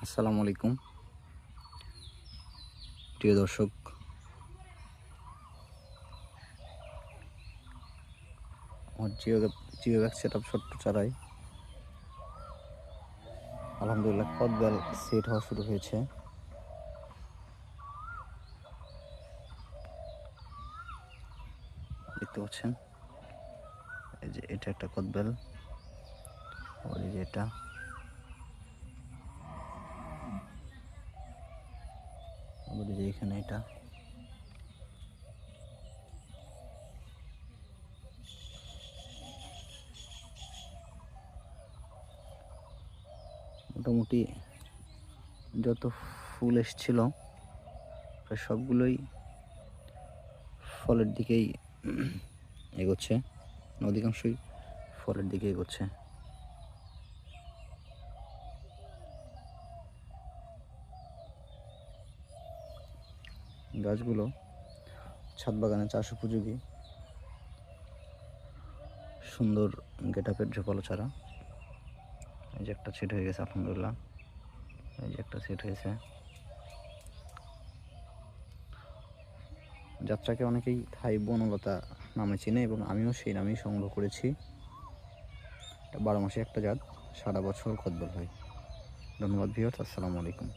আসসালামু আলাইকুম প্রিয় দর্শক, আমার জিও ব্যাগ সেট আপ ছোট্ট চারাই আলহামদুলিল্লাহ কদবেল সেট হওয়া শুরু হয়েছে। দেখতে পাচ্ছেন, এই যে এটা একটা কদবেল, আবার এই যে এটা, আবার এই যে এখানে এটা। মোটামুটি যত ফুল এসছিল প্রায় সবগুলোই ফলের দিকেই এগোচ্ছে, অধিকাংশই ফলের দিকে এগোচ্ছে। গাছগুলো ছাদ বাগানে চাষ উপযোগী, সুন্দর গেটআপের ঝোপালো চারা। এই যে একটা সেট হয়ে গেছে আলহামদুলিল্লাহ, এই যে একটা সেট হয়েছে। যাত্রাকে অনেকেই থাই বনলতা নামে চিনে এবং আমিও সেই নামেই সংগ্রহ করেছি। এটা 12 মাসে একটা জাত, সারা বছর কদবেল হয়। ধন্যবাদ ভিউয়ার্স, আসসালামু আলাইকুম।